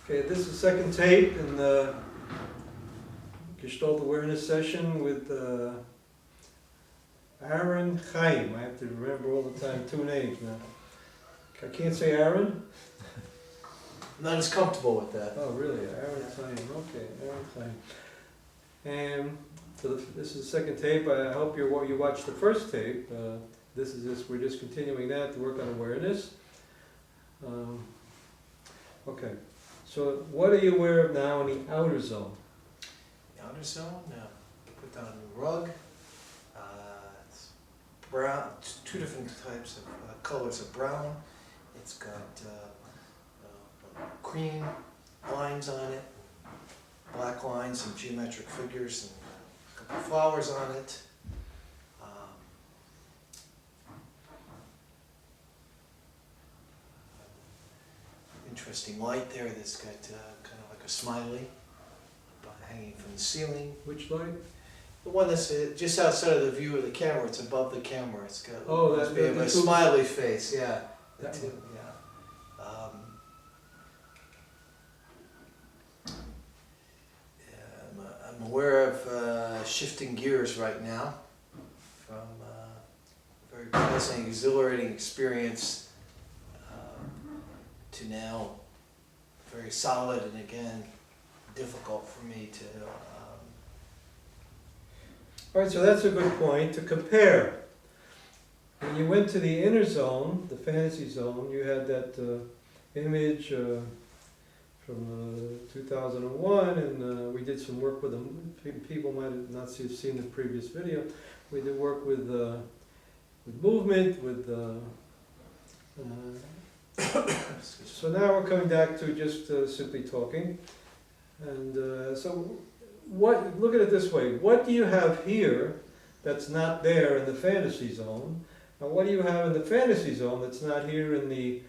Okay, this is the second tape in the Gestalt awareness session with Aaron Chaim. I have to remember all the time two names now. I can't say Aaron? I'm not as comfortable with that. Oh, really? Aaron Chaim. Okay, Aaron Chaim. And so this is the second tape. I hope you watched the first tape. We're just continuing that to work on awareness. Okay. So what are you aware of now in the outer zone? The outer zone, put down a new rug. It's brown, two different types of colors of brown. It's got cream lines on it, black lines, some geometric figures, and a couple of flowers on it. Interesting light there that's got kind of like a smiley hanging from the ceiling. Which light? The one that's just outside of the view of the camera. It's above the camera. It's got a smiley face. Yeah, that too. one. Yeah. I'm aware of shifting gears right now from a very pleasant, exhilarating experience to now very solid and again difficult for me to. All right, so that's a good point to compare. When you went to the inner zone, the fantasy zone, you had that image from 2001, and we did some work with them. People might have not seen the previous video. We did work with movement, with. So now we're coming back to just simply talking, and so look at it this way, what do you have here that's not there in the fantasy zone, and what do you have in the fantasy zone that's not here in the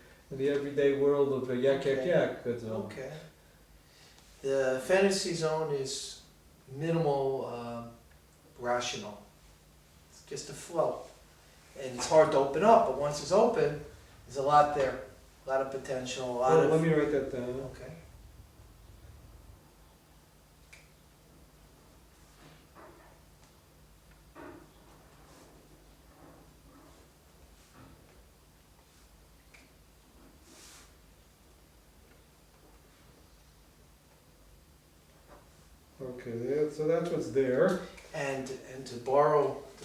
everyday world of yak. Okay. The fantasy zone is minimal rational. It's just a flow, and it's hard to open up, but once it's open, there's a lot there. A lot of potential, Let me write that down. Okay. Okay, so that's what's there. And to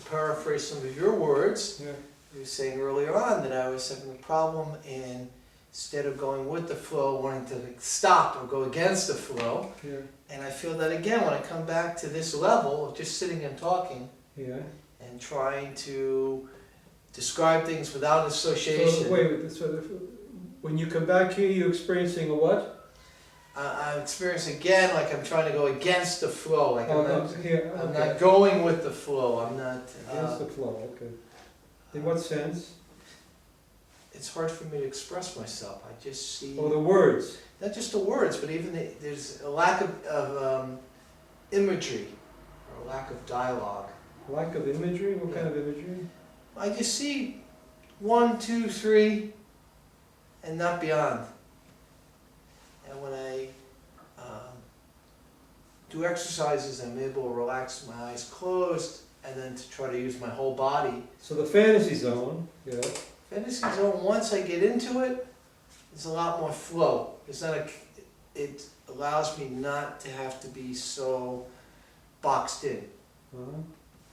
paraphrase some of your words, Yeah. you were saying earlier on that I was having a problem in, instead of going with the flow, wanting to stop or go against the flow. Yeah. And I feel that again when I come back to this level of just sitting and talking, Yeah. and trying to describe things without association. So wait, so when you come back here, you're experiencing a what? I'm experiencing again like I'm trying to go against the flow. Like I'm not going with the flow. I'm not against the flow. Okay. In what sense? It's hard for me to express myself. I just see. Oh, the words. Not just the words, but even there's a lack of imagery, or a lack of dialogue. Lack of imagery? What kind of imagery? I just see 1, 2, 3, and not beyond. And when I do exercises, I'm able to relax my eyes closed, and then to try to use my whole body. So the fantasy zone, yeah. Fantasy zone, once I get into it, there's a lot more flow. It allows me not to have to be so boxed in,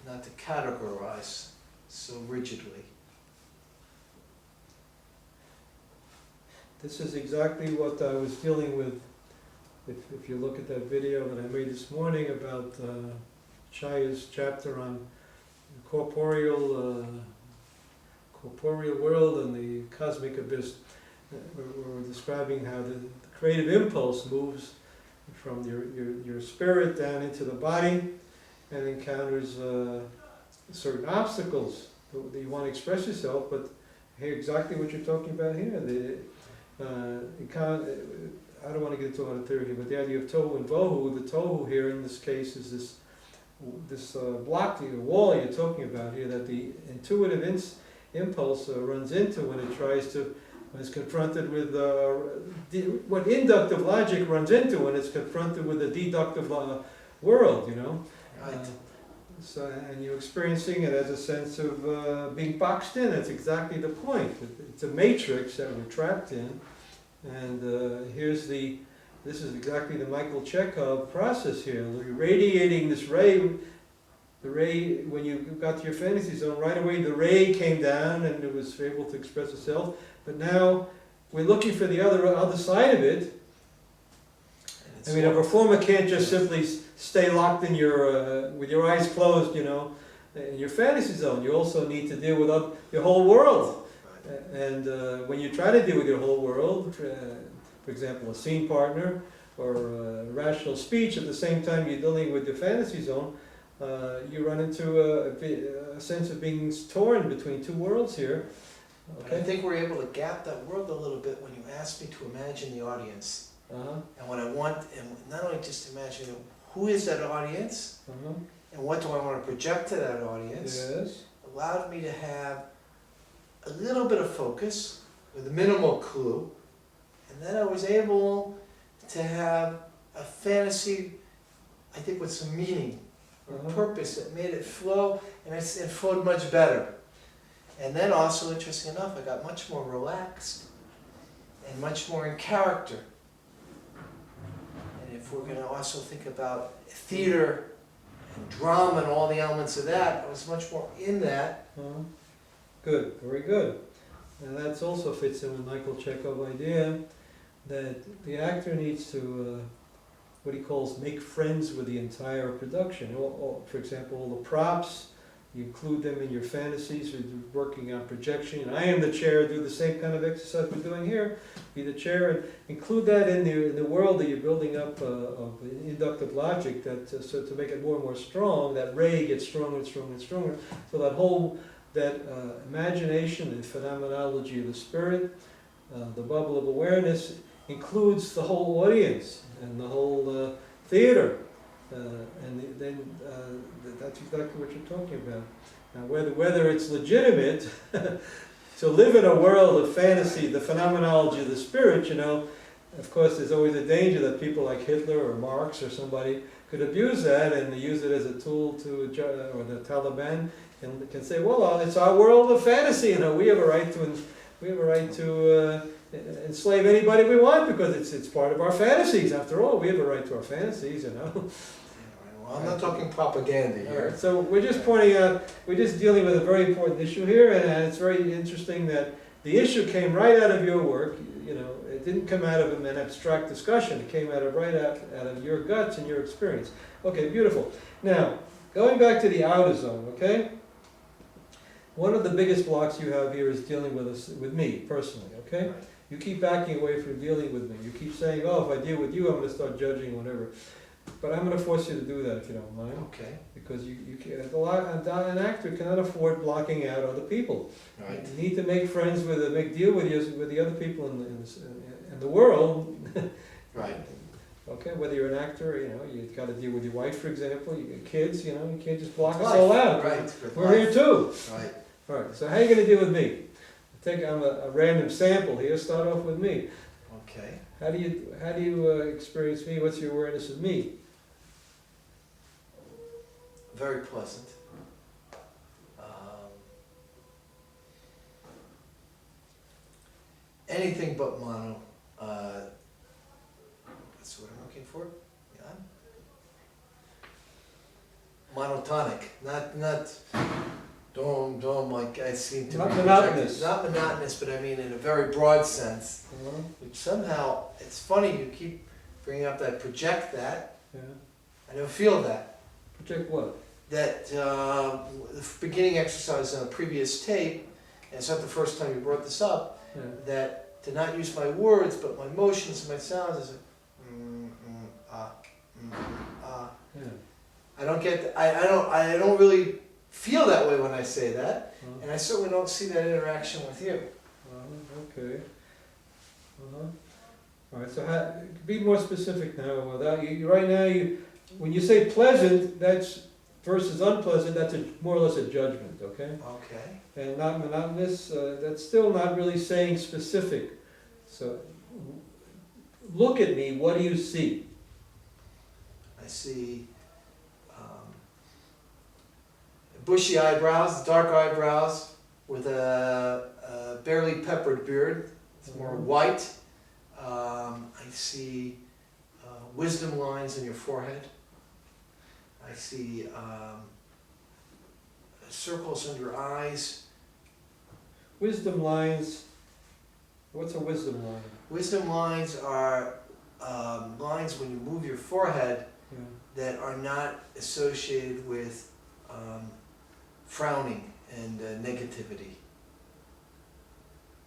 not to categorize so rigidly. This is exactly what I was dealing with. If you look at that video that I made this morning about Chaya's chapter on corporeal world and the cosmic abyss, we're describing how the creative impulse moves from your spirit down into the body and encounters certain obstacles that you want to express yourself, but hear exactly what you're talking about here. I don't want to get into a theory here, but the idea of tohu and bohu, the tohu here in this case is this block, the wall you're talking about here, that the intuitive impulse runs into when it tries to when it's confronted with what inductive logic runs into when it's confronted with the deductive world, you know. Right. So, and you're experiencing it as a sense of being boxed in. That's exactly the point. It's a matrix that we're trapped in, and this is exactly the Michael Chekhov process here. You're radiating this ray. The ray, when you got to your fantasy zone, right away the ray came down and it was able to express itself. But now we're looking for the other side of it. I mean, a performer can't just simply stay locked in your with your eyes closed, you know, in your fantasy zone. You also need to deal with your whole world. And when you try to deal with your whole world, for example, a scene partner or rational speech, at the same time you're dealing with your fantasy zone, you run into a sense of being torn between two worlds here. Okay. I think we're able to gap that world a little bit when you ask me to imagine the audience. And what I want, and not only just imagine who is that audience, and what do I want to project to that audience, yes. allowed me to have a little bit of focus with a minimal clue, and then I was able to have a fantasy, I think, with some meaning or purpose that made it flow, and it flowed much better. And then also, interesting enough, I got much more relaxed and much more in character. And if we're going to also think about theater and drama and all the elements of that, I was much more in that. Good, very good. And that also fits in with Michael Chekhov's idea that the actor needs to, what he calls, make friends with the entire production. For example, all the props, you include them in your fantasies, you're working on projection. And I am the chair, do the same kind of exercise we're doing here. Be the chair and include that in the world that you're building up of inductive logic, that so to make it more and more strong, that ray gets stronger and stronger and stronger. So that imagination, the phenomenology of the spirit, the bubble of awareness includes the whole audience and the whole theater. And then that's exactly what you're talking about. Now, whether it's legitimate to live in a world of fantasy, the phenomenology of the spirit, you know, of course, there's always a danger that people like Hitler or Marx or somebody could abuse that and use it as a tool to, or the Taliban can say, well, it's our world of fantasy. You know, we have a right to enslave anybody we want because it's part of our fantasies. After all, we have a right to our fantasies, you know. Well, I'm not talking propaganda here. Right. So we're just pointing out, we're just dealing with a very important issue here, and it's very interesting that the issue came right out of your work. You know, it didn't come out of an abstract discussion. It came out of your guts and your experience. Okay, beautiful. Now, going back to the outer zone, okay? One of the biggest blocks you have here is dealing with me personally, okay? Right. You keep backing away from dealing with me. You keep saying, oh, if I deal with you, I'm going to start judging, whatever. But I'm going to force you to do that if you don't mind. Okay. Because you can't, an actor cannot afford blocking out other people. Right. You need to make friends make deal with the other people in the world. Right. Okay, whether you're an actor, you know, you've got to deal with your wife, for example, your kids, you know, you can't just block us all out. Right. We're here too. Right. All right, so how are you going to deal with me? I'm a random sample here, start off with me. Okay. How do you experience me? What's your awareness of me? Very pleasant. Anything but mono. That's what I'm looking for. Yeah. Monotonic. Not. Don't like I seem to Not be monotonous. Not monotonous, but I mean in a very broad sense. Which somehow, it's funny you keep bringing up that project that. Yeah. I don't feel that. Project what? That the beginning exercise on a previous tape, and it's not the first time you brought this up, Yeah. that to not use my words but my motions and my sounds is Yeah. I don't get I don't really feel that way when I say that, and I certainly don't see that interaction with you. Okay. All right. So be more specific now. Without you right now, when you say pleasant, that's versus unpleasant, that's more or less a judgment, okay? Okay. And not monotonous, that's still not really saying specific. So, look at me, what do you see? I see bushy eyebrows, dark eyebrows, with a barely peppered beard. It's more white. I see wisdom lines in your forehead. I see circles under your eyes. Wisdom lines, what's a wisdom line? Wisdom lines are lines when you move your forehead Yeah. that are not associated with frowning and negativity.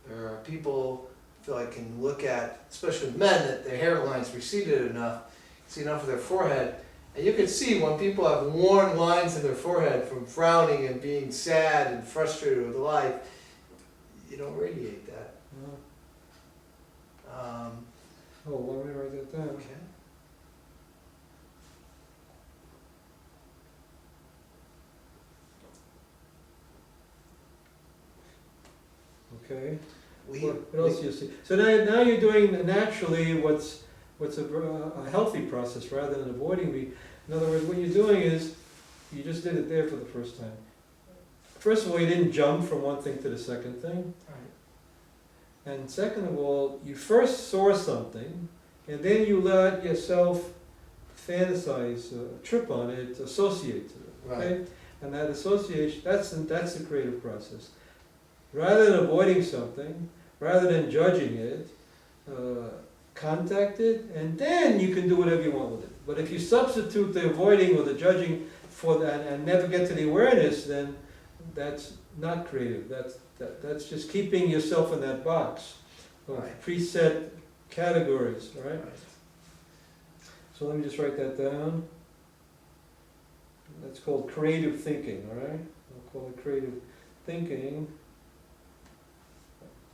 There are people I feel I can look at, especially men, that their hairline's receded enough, see enough of their forehead, and you can see when people have worn lines in their forehead from frowning and being sad and frustrated with life, you don't radiate that. Oh, let me write that down. Okay. Okay. We, What else do you see? So now you're doing naturally what's a healthy process rather than avoiding me. In other words, what you're doing is, you just did it there for the first time. First of all, you didn't jump from one thing to the second thing. And second of all, you first saw something, and then you let yourself fantasize, trip on it, associate to it. Okay? Right. And that association, that's the creative process. Rather than avoiding something, rather than judging it, contact it, and then you can do whatever you want with it. But if you substitute the avoiding or the judging for that and never get to the awareness, then that's not creative. That's just keeping yourself in that box of Right. preset categories, all right? Right. So let me just write that down. That's called creative thinking, all right? I'll call it creative thinking.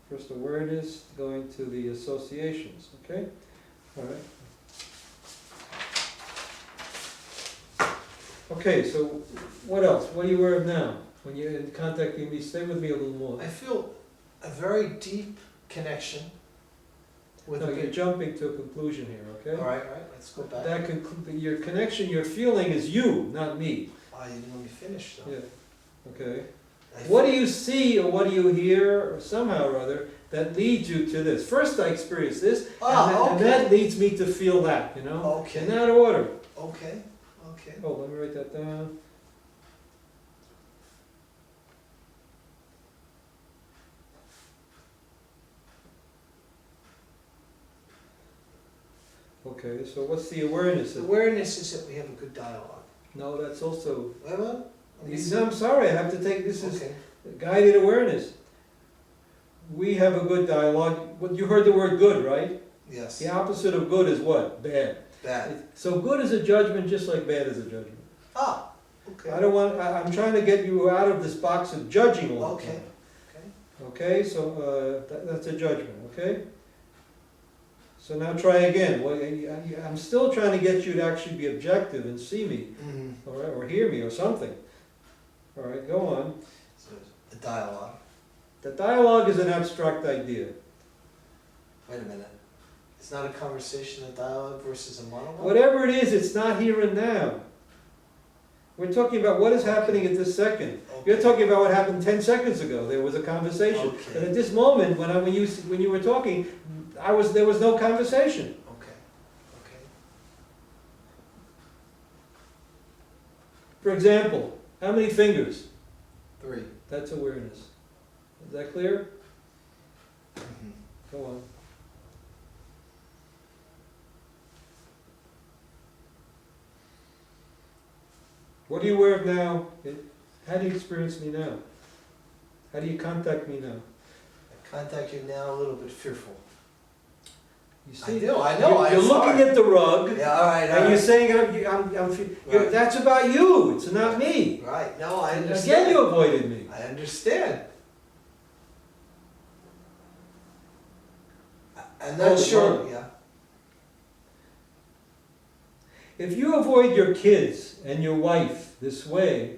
First awareness, going to the associations, okay? All right. Okay, so what else? What are you aware of now? When you're contacting me, stay with me a little more. I feel a very deep connection with No, the you're jumping to a conclusion here, okay? All right, let's go back. Your connection, your feeling is you, not me. You didn't let me finish though. Yeah, okay. I What do you see or what do you hear or somehow or other that leads you to this? First I experience this, and that leads me to feel that, you know? Okay. In that order. Okay. Oh, let me write that down. Okay, so what's the awareness of? Awareness is that we have a good dialogue. No, that's also. Wait, what? No, I'm sorry, I have to take this as Okay. guided awareness. We have a good dialogue. What you heard the word good, right? Yes. The opposite of good is what? Bad. Bad. So good is a judgment, just like bad is a judgment. Okay. I'm trying to get you out of this box of judging all the Okay. time. Okay. Okay, so that's a judgment, okay? So now try again. Well, I'm still trying to get you to actually be objective and see me, Mm-hmm. all right, or hear me or something. All right, go on. So a dialogue. The dialogue is an abstract idea. Wait a minute. It's not a conversation, a dialogue versus a monologue? Whatever it is, it's not here and now. We're talking about what is happening at this second. Okay. You're talking about what happened 10 seconds ago. There was a conversation. Okay. But at this moment, when you were talking, there was no conversation. Okay. Okay. For example, how many fingers? 3. That's awareness. Is that clear? Mm-hmm. Go on. What are you aware of now? How do you experience me now? How do you contact me now? I contact you now a little bit fearful. You I do, I know, You're I'm looking sorry. at the rug, Yeah, all right, all and you're right. saying, Right. that's about you, it's not me. Right, no, I Again, understand. you avoided me. I understand. I'm not Oh, sure, well. yeah. If you avoid your kids and your wife, this way,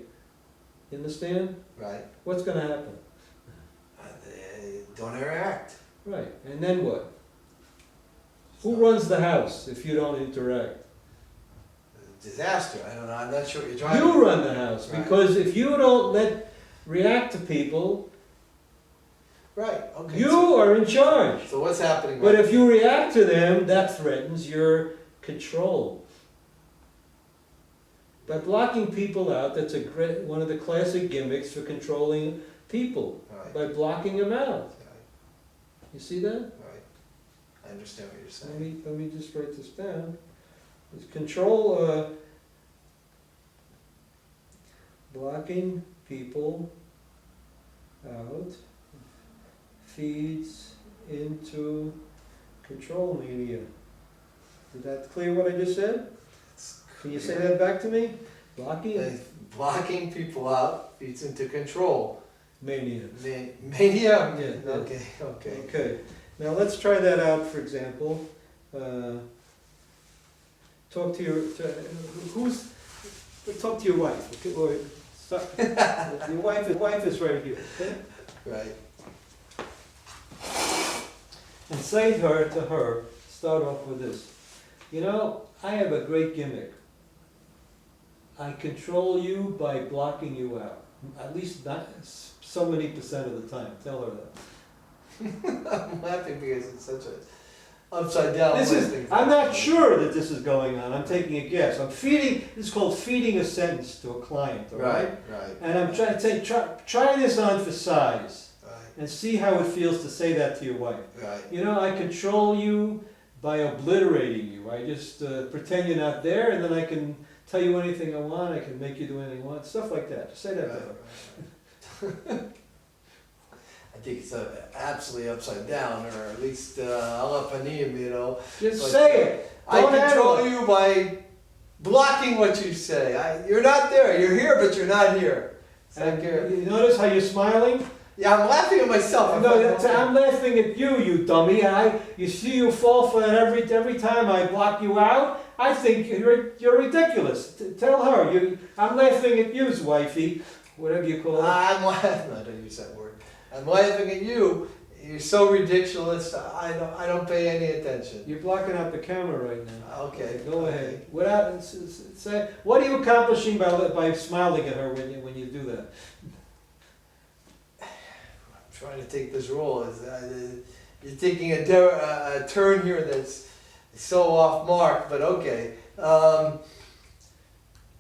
you understand? Right. What's gonna happen? They don't interact. Right, and then what? Who runs the house if you don't interact? Disaster. I don't know. I'm not sure what you're trying You to. run the house, Right. because if you don't react to people, Right. Okay. you are in charge. So what's happening? But right if you react to them, that threatens your control. By blocking people out, that's one of the classic gimmicks for controlling people, Right. by blocking them out. Right. You see that? Right. I understand what you're Let saying. me just write this down. It's control, blocking people out feeds into control mania. Is that clear what I just said? Can you say that back to me? Blocking Blocking people out feeds into control. mania. Mania? Yeah. Okay, okay. Okay. Now let's try that out, for example. Talk to your, talk to your wife, okay? Or, your wife is right here, okay? Right. And say to her, start off with this. You know, I have a great gimmick. I control you by blocking you out. At least not so many percent of the time. Tell her that. I'm laughing because it's such a upside down thing. I'm not sure that this is going on. I'm taking a guess. This is called feeding a sentence to a client, all right? Right. And I'm trying to say, try this on for size Right. and see how it feels to say that to your wife. Right. You know, I control you by obliterating you. I just pretend you're not there, and then I can tell you anything I want. I can make you do anything I want. Stuff like that. Just say that to her. I think it's absolutely upside down, or at least ala panim, you know. Just But, say it. I Don't control handle it. you by blocking what you say. You're not there. You're here, but you're not here. It's like And you notice how you're smiling? yeah, I'm laughing at myself. No, I'm laughing at you, you dummy. You see you fall for that every time I block you out. I think you're ridiculous. Tell her I'm laughing at you, wifey, whatever you call it. I'm laughing. I don't use that word. I'm laughing at you. You're so ridiculous. I don't pay any attention. You're blocking out the camera right now. Okay. Go ahead. Say, what are you accomplishing by smiling at her when you do that? I'm trying to take this role. You're taking a turn here that's so off mark, but okay. Ha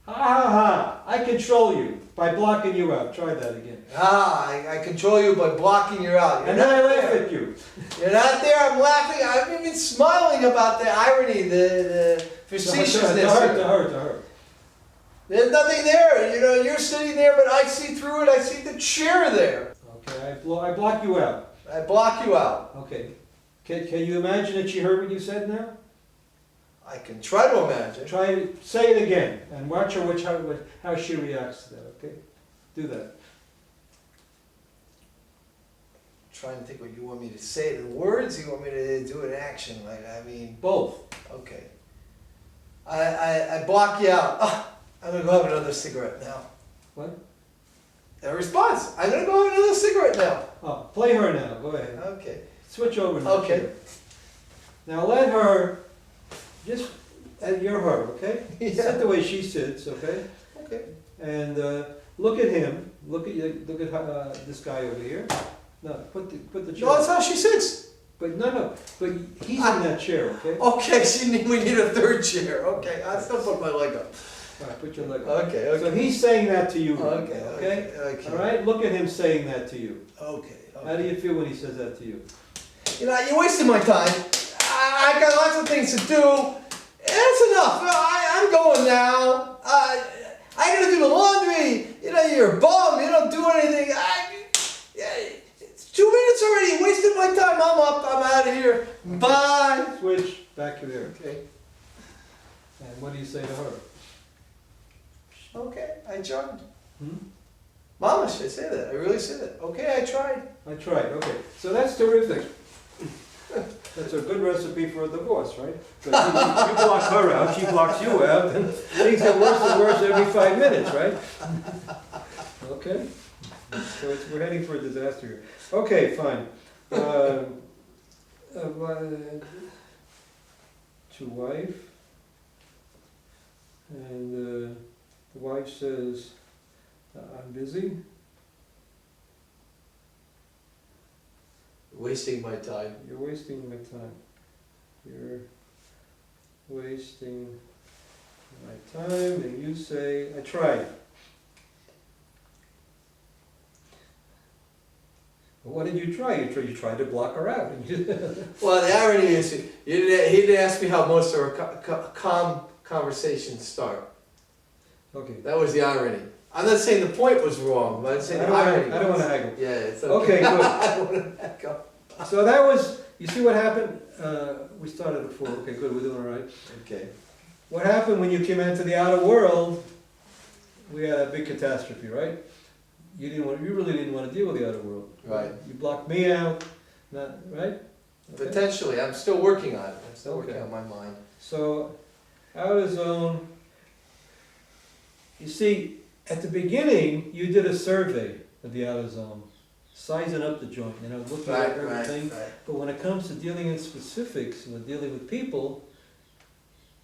ha ha! I control you by blocking you out. Try that again. I control you by blocking you out. And then I laugh at you. You're not there. I'm laughing. I'm even smiling about the irony, the facetiousness. To her. There's nothing there. You know, you're sitting there, but I see through it. I see the chair there. Okay, I block you out. I block you out. Okay. Can you imagine that she heard what you said now? I can try to imagine. Say it again, and watch her how she reacts to that, okay? Do that. Trying to think what you want me to say it in words, you want me to do it in action. Both. Okay. I block you out. I'm gonna go have another cigarette now. What? A response. I'm gonna go have another cigarette now. Oh, play her now. Go ahead. Okay. Switch over now. Okay. Now let her, you're her, okay? Yeah. Sit the way she sits, okay? Okay. And look at him. Look at this guy over here. No, put the chair. No, that's how she sits. But but he's in that chair, okay? Okay, we need a third chair. Okay, I still put my leg up. All right, put your leg up. Okay. So he's saying that to you. Right Okay. now, Okay. All right. Look at him saying that to you. Okay. How do you feel when he says that to you? You know, you're wasting my time. I got lots of things to do. That's enough. I'm going now. I gotta do the laundry. You know, you're a bum. You don't do anything. It's 2 minutes already. You wasted my time. I'm up. I'm out of here. Bye. Switch back to there. Okay. And what do you say to her? Okay. I tried. Hmm? Mama, I say that. I really said it. Okay, I tried. I tried. Okay. So that's terrific. That's a good recipe for a divorce, right? So you block her out, she blocks you out, and things get worse and worse every 5 minutes, right? Okay? So we're heading for a disaster here. Okay, fine. To wife, and the wife says, I'm busy. Wasting my time. You're wasting my time. You're wasting my time, and you say, I tried. Well, what did you try? You tried to block her out. Well, the irony is, he didn't ask me how most of our calm conversations start. Okay. That was the irony. I'm not saying the point was wrong, but I'm saying the irony. I don't want to haggle. Yeah, it's Okay, okay. good. I don't want to haggle. So that was, you see what happened? We started at 4. Okay, good, we're doing all right. Okay. What happened when you came into the outer world? We had a big catastrophe, right? You really didn't want to deal with the outer world. Right. You blocked me out, right? Okay. Potentially, I'm still working on it. I'm still Okay. working on my mind. So, outer zone. You see, at the beginning, you did a survey of the outer zone, sizing up the joint, looking at everything. Right. But when it comes to dealing in specifics and dealing with people,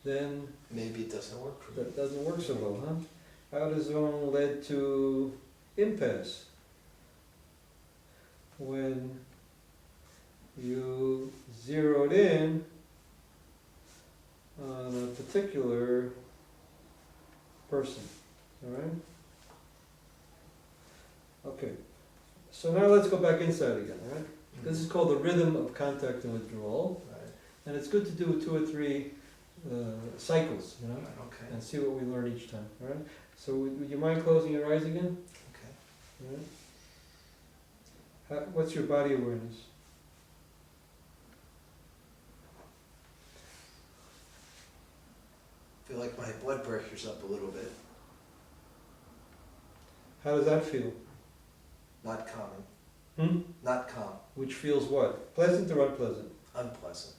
then Maybe it doesn't work for me. that doesn't work so well, huh? Outer zone led to impasse. When you zeroed in on a particular person, all right? Okay, so now let's go back inside again, all right? This is called the rhythm of contact and withdrawal, Right. and it's good to do 2 or 3 cycles, Okay. and see what we learn each time, all right? So would you mind closing your eyes again? Okay. All right. What's your body awareness? Feel like my blood pressure's up a little bit. How does that feel? Not calming. Hmm? Not calm. Which feels what? Pleasant or unpleasant? Unpleasant.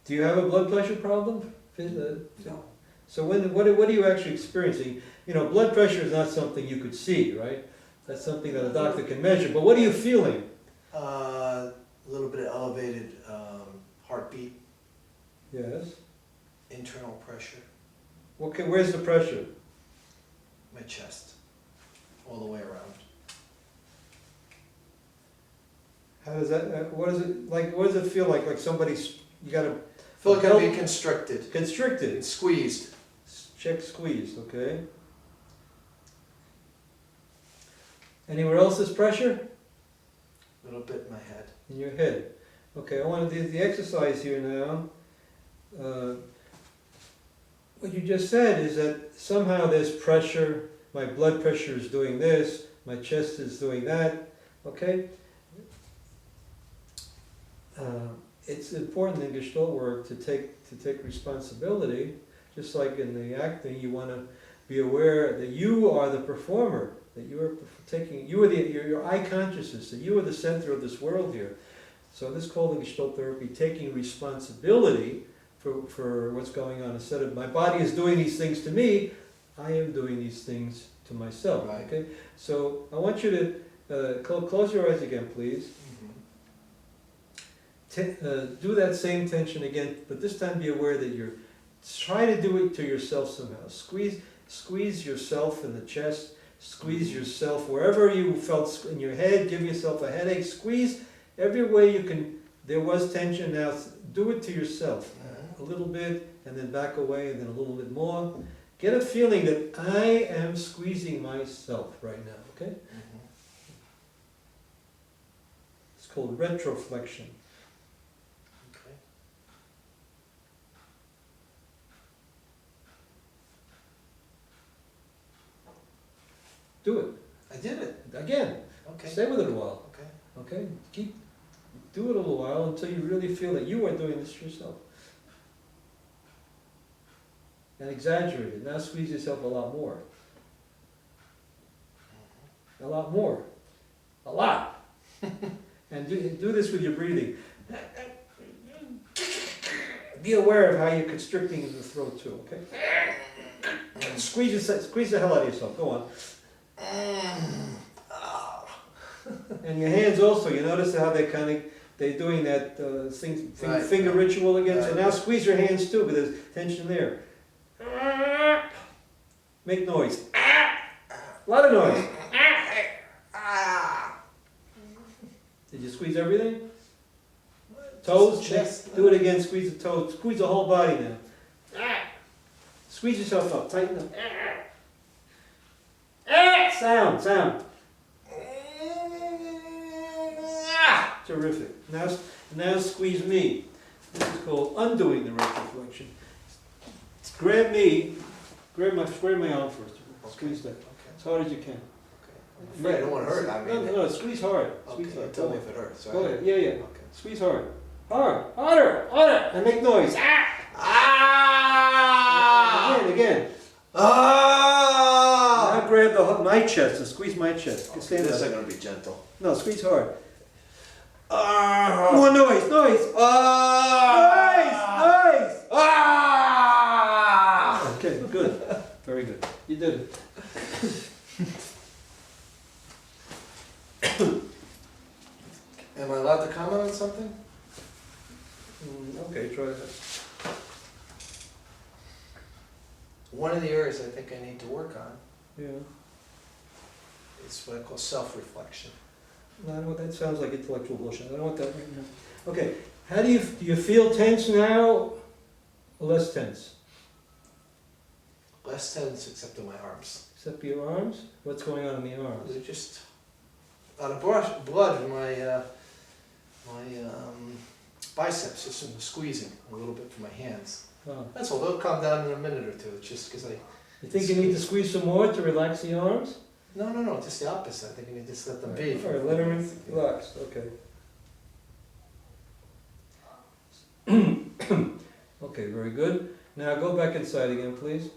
Do you have a blood pressure problem? No. So what are you actually experiencing? Blood pressure is not something you could see, right? That's something that a doctor can measure. But what are you feeling? A little bit of elevated heartbeat, Yes. internal pressure, Okay, where's the pressure? my chest, all the way around. How does that? What is it like? What does it feel like? Like somebody's you got to Feel like I'm being constricted constricted. and squeezed. Check squeeze. Okay. Anywhere else is pressure? A little bit in my head. In your head. Okay, I want to do the exercise here now. What you just said is that somehow there's pressure, my blood pressure is doing this, my chest is doing that, okay? It's important in Gestalt work to take responsibility, just like in the acting, you want to be aware that you are the performer, that you are your eye consciousness, that you are the center of this world here. So this is called in Gestalt therapy taking responsibility for what's going on. Instead of my body is doing these things to me, I am doing these things to myself. Right. Okay. So I want you to close your eyes again, please. Do that same tension again, but this time be aware that you're trying to do it to yourself somehow. Squeeze yourself in the chest. Squeeze yourself wherever you felt in your head. Give yourself a headache. Squeeze every way you can. There was tension. Now do it to yourself. A little bit, and then back away, and then a little bit more. Get a feeling that I am squeezing myself right now. Okay. It's called retroflexion. Okay. Do it I did it. again. Okay. Stay with it a while. Okay. Okay. Do it a little while until you really feel that you are doing this yourself. And exaggerate it. Now squeeze yourself a lot more. A lot more. A lot. And do this with your breathing. Be aware of how you're constricting the throat too, okay? Squeeze the hell out of yourself, go on. And your hands also, you notice how they're doing that Right. finger ritual again? So Right. now squeeze your hands too, because there's tension there. Make noise. A lot of noise. Did you squeeze everything? Toes? Chest. Do it again, squeeze the toes. Squeeze the whole body now. Squeeze yourself up, tighten up. Sound. Terrific. Now squeeze me. This is called undoing the retroflexion. Grab my arm first. Squeeze that as hard as you can. I'm afraid I don't want to hurt. I mean, No, squeeze hard. okay, Squeeze hard. tell me if it hurts. Go ahead. Yeah. Okay. Squeeze hard. Harder, and make noise. Again. Now grab my chest and squeeze my chest. Okay, Stand this up. is going to be gentle. No, squeeze hard. More noise. Noise. Okay, good. Very good. You did it. Am I allowed to comment on something? Okay, try that. One of the areas I think I need to work on Yeah. is what I call self-reflection. No, that sounds like intellectual bullshit. I don't want that right now. Okay, how do you feel tense now or less tense? Less tense except in my arms. Except for your arms? What's going on in the arms? They're just out of blood in my biceps, just from the squeezing a little bit from my hands. Oh. That's all. They'll calm down in a minute or two. It's just because You think you need to squeeze some more to relax the arms? No, just the opposite. I think you need to just let them be. All right, let them relax, okay. Okay, very good. Now go back inside again, please.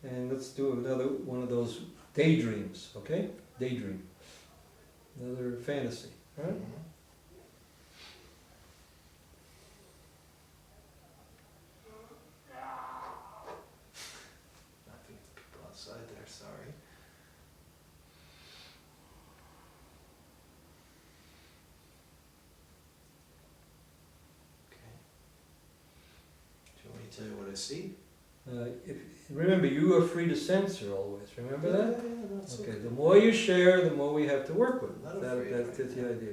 And let's do another one of those daydreams, okay? Daydream. Another fantasy, all right? Mhm. Laughing at the people outside there, sorry. Okay. Do you want me to tell you what I see? Remember, you are free to censor always, remember that? Yeah, that's Okay, the more you share, the more we have to work with. Not afraid That's right the now. idea.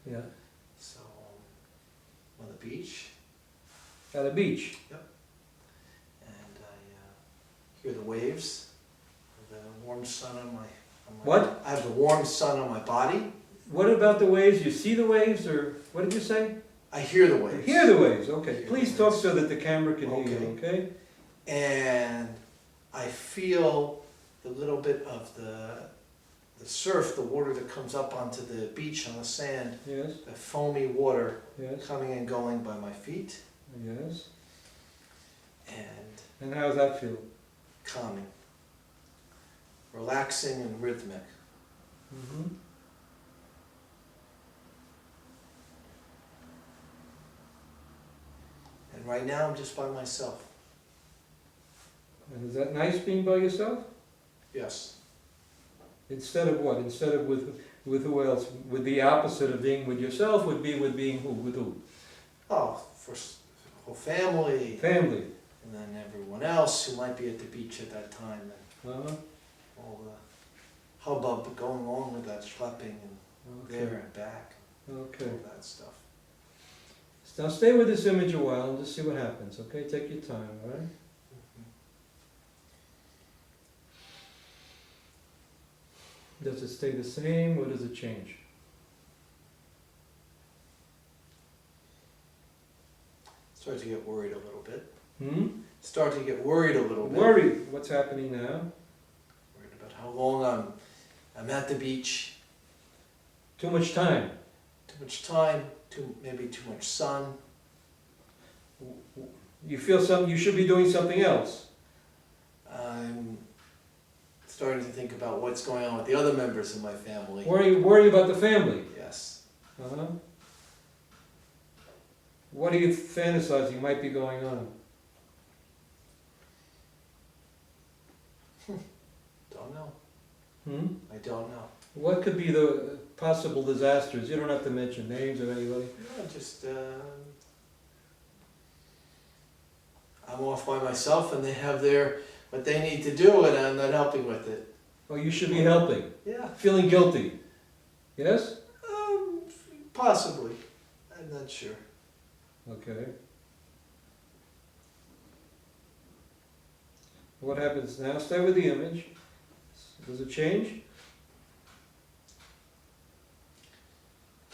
Yeah. So, on the beach, At a beach. and I hear the waves, the warm sun on my... What? I have the warm sun on my body. What about the waves? You see the waves, or what did you say? I hear the You waves. hear the waves, okay. Hear Please the talk waves. so that the camera can hear you, okay? And I feel the little bit of the surf, the water that comes up onto the beach on the sand, Yes, the foamy water yes, coming and going by my feet, yes. and And how does that feel? calming, relaxing and rhythmic. Mm-hmm. And right now I'm just by myself. And is that nice being by yourself? Yes. Instead of what? Instead of with who else? With the opposite of being with yourself would be with being who? With who? Oh, for whole family, Family. and then everyone else who might be at the beach at that time, and Uh-huh. all the hubbub going on with that schlepping and there Okay. and back, Okay. all that stuff. Now stay with this image a while and just see what happens, okay? Take your time, all right? Does it stay the same or does it change? Start to get worried a little bit. Hmm? To get worried a little bit. Worried. What's happening now? Worried about how long I'm at the beach. Too much time. Too much time. Maybe too much sun. You feel you should be doing something else. I'm starting to think about what's going on with the other members of my family. Worry about the family. Yes. Uh-huh. What are you fantasizing might be going on? Don't know. Hmm? I don't know. What could be the possible disasters? You don't have to mention names of anybody. No, just, I'm off by myself and they have what they need to do and I'm not helping with it. Oh, you should be helping. Yeah. Feeling guilty. Yes? Possibly. I'm not sure. Okay. What happens now? Stay with the image. Does it change?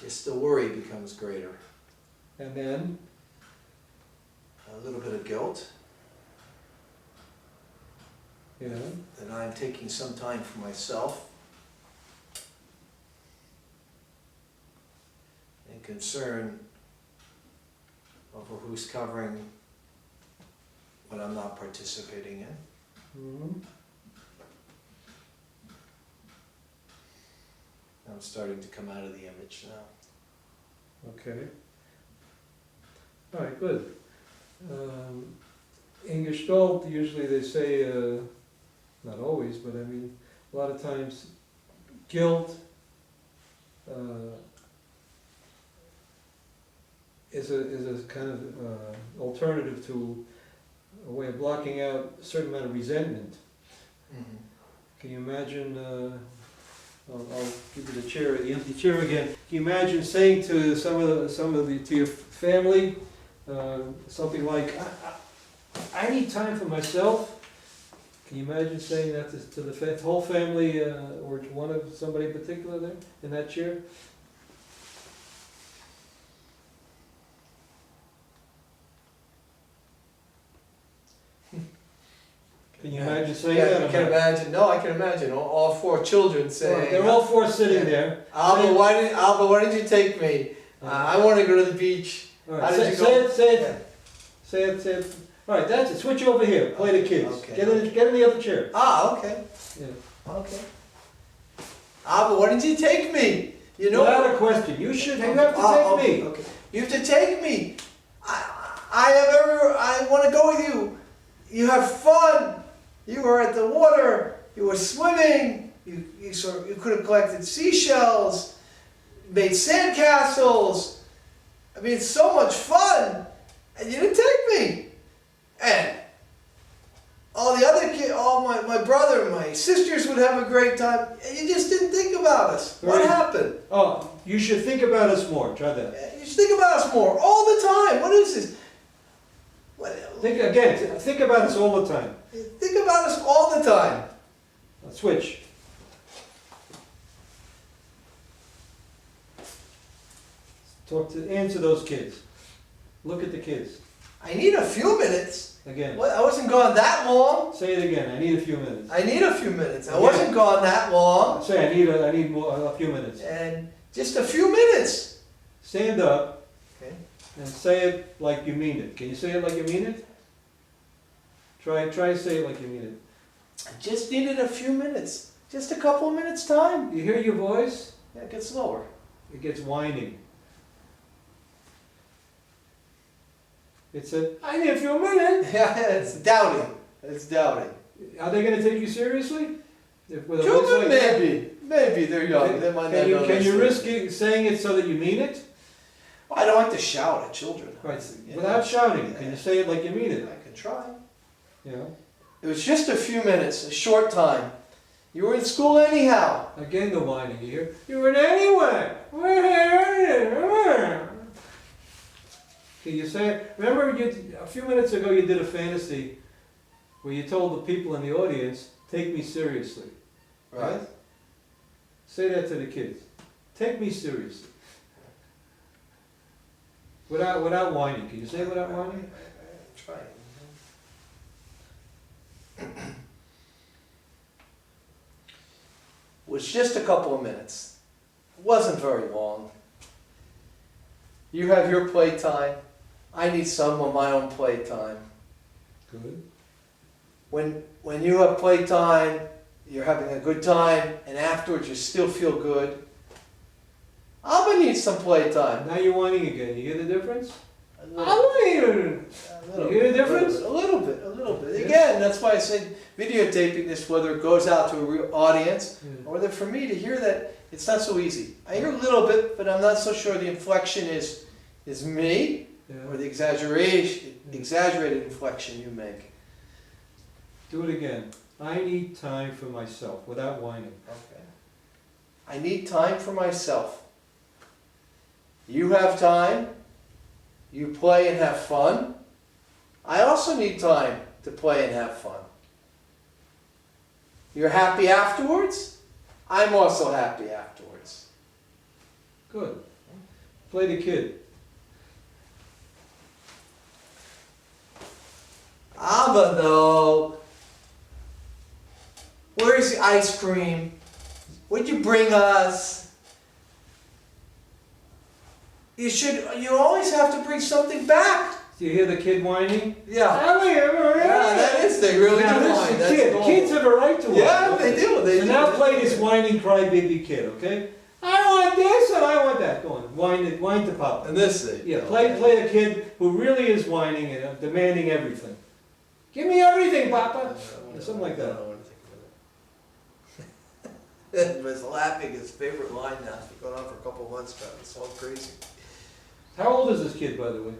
Just the worry becomes greater. And then? A little bit of guilt. Yeah. That I'm taking some time for myself. And concern over who's covering what I'm not participating in. Mm-hmm. I'm starting to come out of the image now. Okay. All right, good. In Gestalt, usually they say, not always, but I mean, a lot of times, guilt is a kind of alternative to a way of blocking out a certain amount of resentment. Mm-hmm. Can you imagine? I'll give you the chair, the empty chair again. Can you imagine saying to to your family something like, I need time for myself? Can you imagine saying that to the whole family or to somebody in particular there in that chair? Can you imagine saying that? I can imagine. No, I can imagine all four children saying. They're all four sitting there. Alba, why didn't you take me? I want to go to the beach. All right, How did you go? Say it. All right, that's it. Switch over here. Play the kids. Okay. Get in the other chair. Okay. Yeah. Okay. Why didn't you take me? You know. Without a question, you have to take me. Okay. You have to take me. I want to go with you. You have fun. You were at the water. You were swimming. You could have collected seashells, made sandcastles. I mean, it's so much fun. And you didn't take me. And all the other kids, my brother and my sisters would have a great time. And you just didn't think about us. What happened? Oh, you should think about us more. Try that. You should think about us more all the time. What is this? Think about us all the time. Think about us all the time. Switch. Answer those kids. Look at the kids. I need a few minutes. Again. What? I wasn't gone that long. Say it again. I need a few minutes. I need a few minutes. I wasn't gone that long. Say I need a few minutes. And just a few minutes. Stand up. Okay. And say it like you mean it. Can you say it like you mean it? Try to say it like you mean it. I just needed a few minutes. Just a couple of minutes time. You hear your voice? Yeah, it gets lower. It gets whining. It said, I need a few minutes. Yeah, it's doubting. It's doubting. Are they going to take you seriously? With a voice Children, like that? maybe they're young. They might not know Can you this. risk saying it so that you mean it? I don't like to shout at children. Right. Without shouting, can you say it like you mean it? I can try. You know? It was just a few minutes, a short time. You were in school anyhow. Again, the whining. You hear? You were in anyway. Can you say it? Remember, a few minutes ago, you did a fantasy where you told the people in the audience, "Take me seriously." Right. Say that to the kids. Take me seriously. Without whining. Can you say it without whining? Try it. It was just a couple of minutes. It wasn't very long. You have your playtime. I need some of my own playtime. Good. When you have playtime, you're having a good time, and afterwards you still feel good. Abba needs some playtime. Now you're whining again. You hear the difference? A I'm little, whining. You hear the difference? A little bit, a little bit. Yeah. Again, that's why I said videotaping this, whether it goes out to a real audience, Yeah. or that for me to hear that, it's not so easy. I hear a little bit, but I'm not so sure the inflection is me, or the exaggerated inflection you make. Do it again. I need time for myself without whining. Okay. I need time for myself. You have time. You play and have fun. I also need time to play and have fun. You're happy afterwards. I'm also happy afterwards. Good. Play the kid. Abba, though. Where's the ice cream? What'd you bring us? You always have to bring something back. Do you hear the kid whining? Yeah. Yeah, that is, they really Now, do this whine. is That's a kid. normal. Kids have a right to whine. Yeah, they do. They So do. now play this whining crybaby kid, okay? I want this and I want that. Go on, whine to Papa. And this thing. Yeah, play a kid who really is whining and demanding everything. Give me everything, Papa. Something like that. He was laughing his favorite line now. It's been going on for a couple of months now. It's all crazy. How old is this kid, by the way?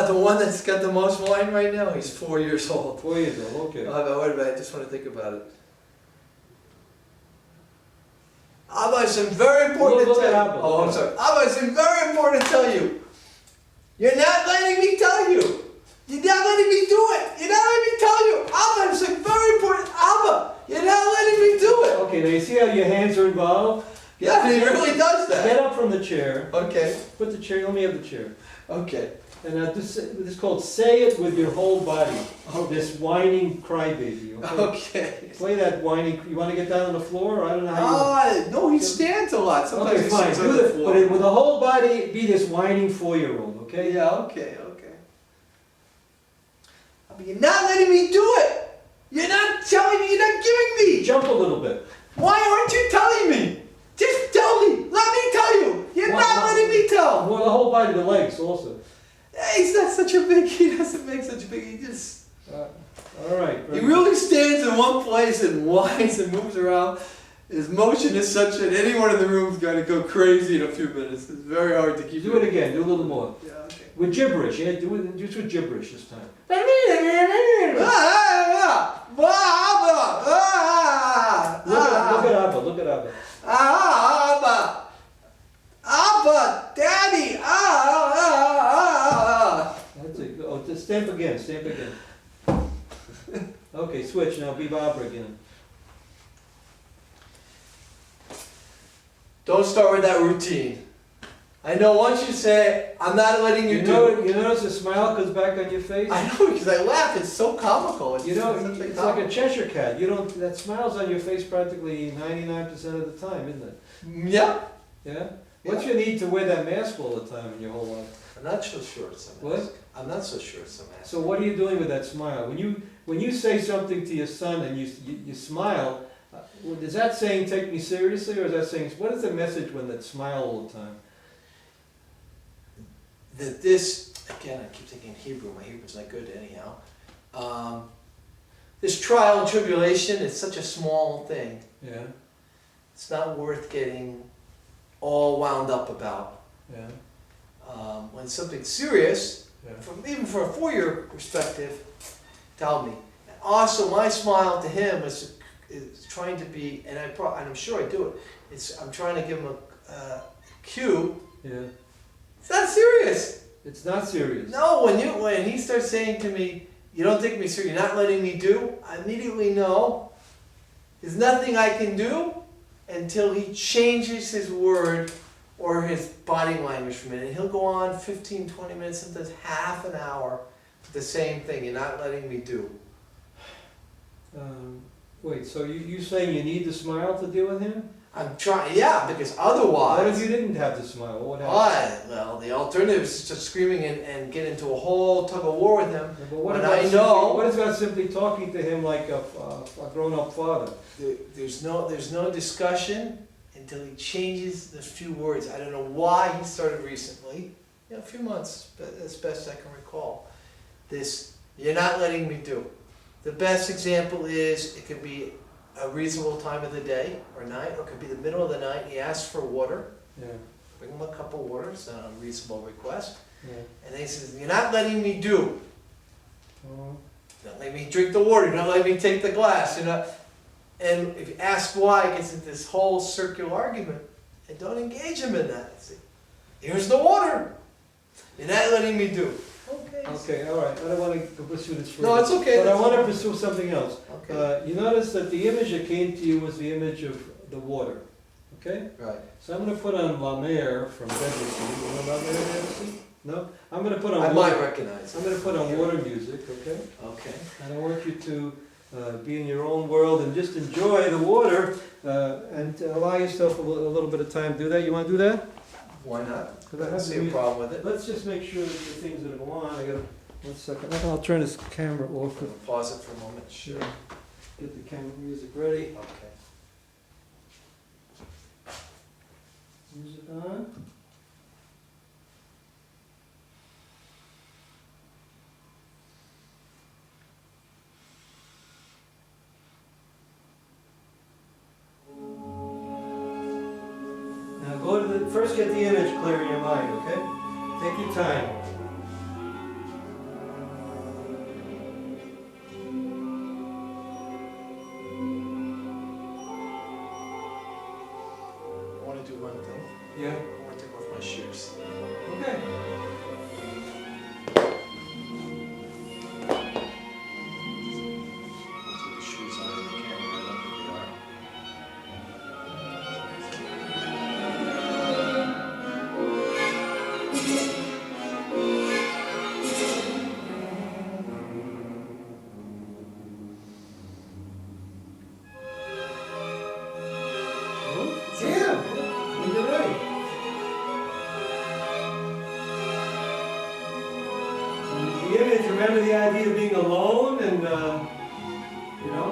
The one that's got the most wine right now, he's 4 years old. 4 years old, okay. Wait a minute, I just want to think about it. Abba, it's very important Look to at tell you. Abba. Oh, I'm sorry. Abba, it's very important to tell you. You're not letting me tell you. You're not letting me do it. You're not letting me tell you. Abba, it's very important. Abba, you're not letting me do it. Okay, now you see how your hands are involved? Yeah, he really does that. Get up from the chair. Okay, Put the chair, let me have the chair. okay. And this is called say it with your whole body. This whining crybaby, okay? Okay. Play that whining, you want to get down on the floor? I don't know how you... No, he stands a lot. Sometimes Okay, he fine, sits do on the that, floor. but with the whole body, be this whining 4-year-old, okay? Yeah, okay. But you're not letting me do it. You're not telling me. You're not giving me. Jump a little bit. Why aren't you telling me? Just tell me. Let me tell you. You're not letting me tell. Well, the whole body, the legs also. He's not such a big. He doesn't make such a big. He just. All right. He really stands in one place and whines and moves around. His motion is such that anyone in the room is going to go crazy in a few minutes. It's very hard to keep. Do it again. Do a little more. Yeah. Okay. With gibberish. Yeah. Do it just with gibberish this time. Look Look at Abba. Look at Abba. Abba! Abba! Daddy! That's it. Oh, just stamp again. Stamp again. Okay, switch now. Be Barbara again. Don't start with that routine. I know once you say, I'm not letting you do it. You notice the smile comes back on your face? I know, because I laugh. It's so comical. You know, it's like a Cheshire cat. You don't. That smile's on your face practically 99% of the time, isn't it? Yeah. Yeah. What's your need to wear that mask all the time in your whole life? I'm not so sure it's a mask. What? I'm not so sure it's a mask. So what are you doing with that smile? When you say something to your son and you smile, is that saying take me seriously, or is that saying what is the message when that smile all the time? That this, again, I keep thinking Hebrew. My Hebrew's not good anyhow. This trial and tribulation is such a small thing. Yeah. It's not worth getting all wound up about. Yeah. When something's serious, Yeah. even from a 4-year perspective, tell me. And also, my smile to him is trying to be, and I'm sure I do it. I'm trying to give him a cue. Yeah. It's not serious. It's not serious. No, when he starts saying to me, "You don't take me serious. You're not letting me do," I immediately know there's nothing I can do until he changes his word or his body language for a minute. And he'll go on 15, 20 minutes, sometimes half an hour, with the same thing. You're not letting me do. Wait, so you saying you need to smile to deal with him? I'm trying, yeah, because otherwise. What if you didn't have to smile? What would happen? Well, the alternative is just screaming and get into a whole tug of war with him. Yeah, but what But about I know- what about simply talking to him like a grown-up father? There's no discussion until he changes the few words. I don't know why he started recently, a few months, but as best I can recall. This, you're not letting me do. The best example is, it could be a reasonable time of the day or night, or it could be the middle of the night. He asks for water. Yeah. Bring him a cup of water, it's not a reasonable request. Yeah. And then he says, you're not letting me do. Oh. Don't let me drink the water, don't let me take the glass, And if you ask why, it gets into this whole circular argument. And don't engage him in that. See, here's the water. You're not letting me do. Okay. Okay, all right. I don't want to pursue this further. No, it's okay. But I that's want to okay. pursue something else. Okay. You notice that the image that came to you was the image of the water. Okay? Right. So I'm going to put on La Mer from Debussy. You know La Mer, Debussy? No? I'm going to put on I water. might recognize I'm it. going to put on water music, okay? Okay. And I want you to be in your own world and just enjoy the water and allow yourself a little bit of time to do that. You want to do that? Why not? Because I I have don't see to a be- problem with it. Let's just make sure that the things that go on. I got 1 second. I'll turn this camera off. Pause it for a moment. Sure. Get the camera music ready. Okay. Music on. Now go to the, first get the image clear in your mind, okay? Take your time. I want to do one thing. Yeah. I want to take off my shoes. Okay. Take the shoes out of the camera. I don't think they are. Yeah, when you're ready. And the image, remember the idea of being alone and, you know?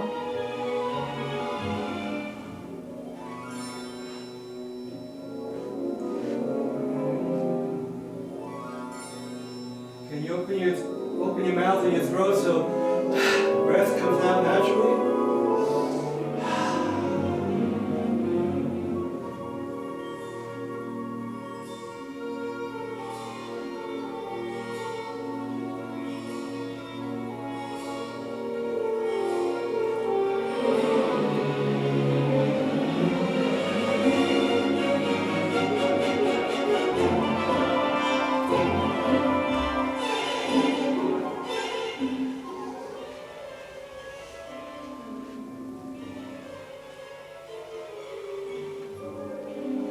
Can you open your mouth and your throat so breath comes out naturally?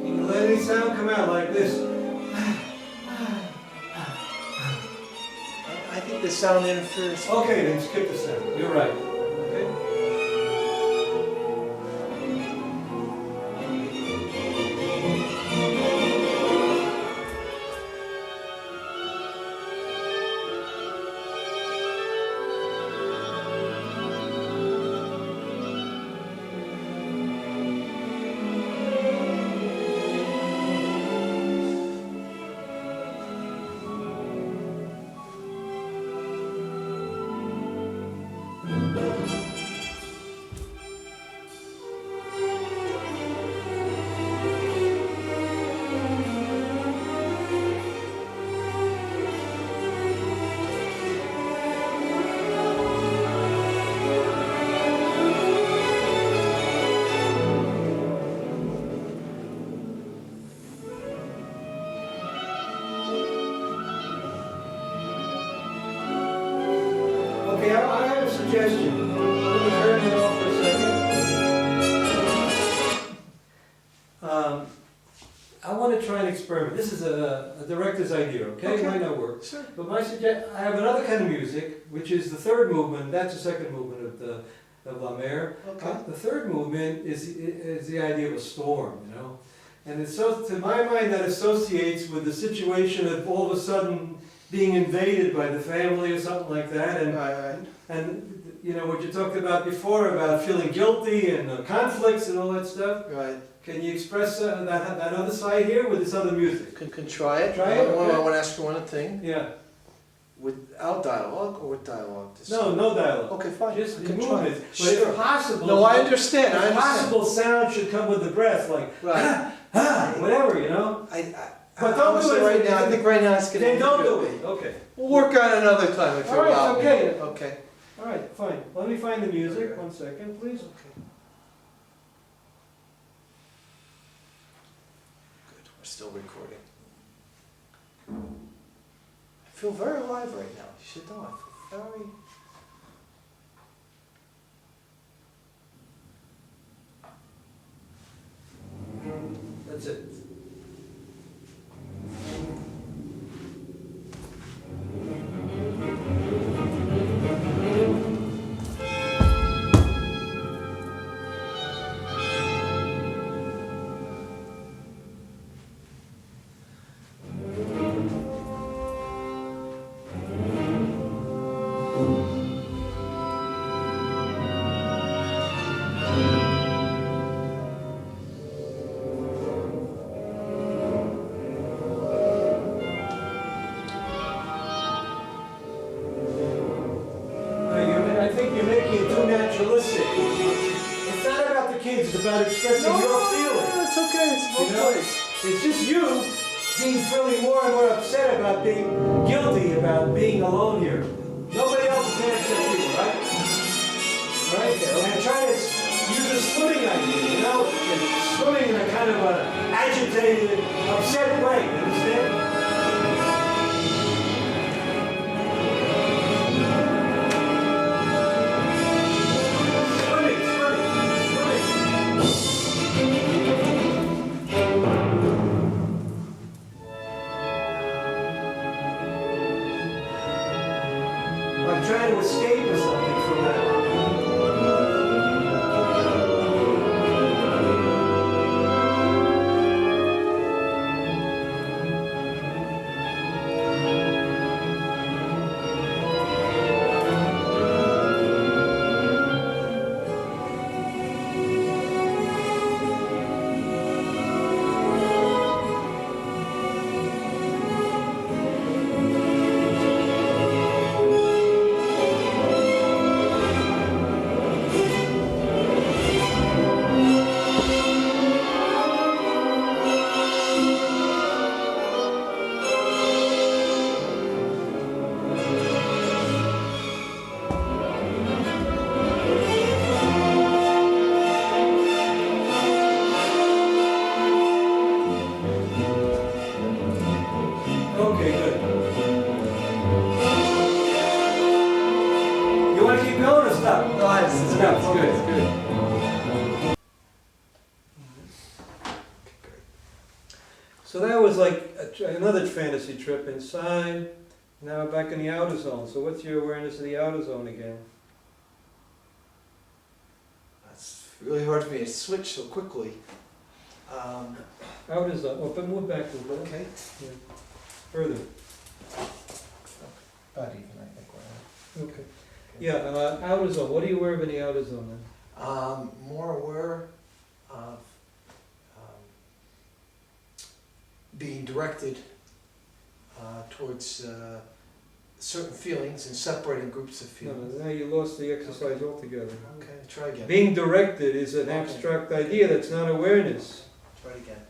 You can let any sound come out like this. I think the sound interferes. Okay, then skip the sound. You're right. Okay? Okay, I have a suggestion. Let me turn it off for a second. I want to try an experiment. This is a director's idea, okay? It might not work. Sure. But I have another kind of music, which is the third movement. That's the second movement of La Mer. Okay. The third movement is the idea of a storm, you know? And it's so, to my mind, that associates with the situation of all of a sudden being invaded by the family or something like that. Right. And you know, what you talked about before, about feeling guilty and conflicts and all that stuff. Right. Can you express that other side here with this other music? Can try it. Try it, I okay. want to ask you one thing. Yeah. Without dialogue or with dialogue? No dialogue. Okay, fine. Just I the can try. movement. But Sure. if possible. No, I understand. I If understand. possible, sound should come with the breath, like Right. whatever, you know. But don't do honestly, it right now. I think right now it's gonna. Then don't be do good. it. Okay. We'll work on it another time if All you right, allow okay. me. Okay. All right, fine. Let me find the music. Okay. 1 second, please. Okay. Good. We're still recording. I feel very alive right now. You should know. I feel very. That's it. I think you're making it too naturalistic. It's not about the kids, it's about expressing your feeling. No, it's okay. It's both You know? ways. It's just you feeling more and more upset about being guilty, about being alone here. Nobody else can accept you, right? Right? And try to use a swimming idea, you know? Swimming in a kind of a agitated, upset way, you understand? I'm trying to escape or something from that. Okay, good. You want to keep going or stop? No, it's good. It's good. It's good. So that was like another fantasy trip inside. Now we're back in the outer zone. So what's your awareness of the outer zone again? It's really hard for me to switch so quickly. Outer zone. Oh, but move back a little bit. Okay. Yeah. Further. About even, I think. We're Okay. Yeah, outer zone. What are you aware of in the outer zone then? more aware of being directed towards certain feelings and separating groups of No, feelings. now you lost the exercise altogether. Okay, try again. Being directed is an Okay. abstract idea that's not awareness. Try it again.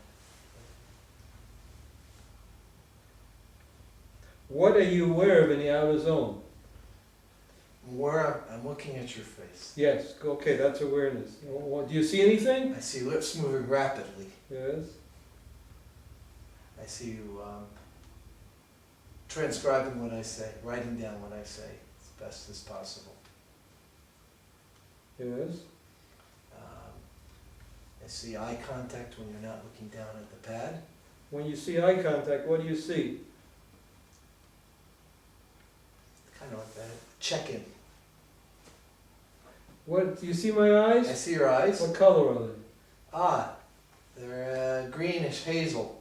What are you aware of in the outer zone? Where I'm looking at your face. Yes, okay, that's awareness. Do you see anything? I see lips moving rapidly. Yes. I see you transcribing what I say, writing down what I say as best as possible. Yes. I see eye contact when you're not looking down at the pad. When you see eye contact, what do you see? Kind of like that. Check-in. What, do you see my I eyes? see your eyes. What color are they? Ah, they're greenish hazel.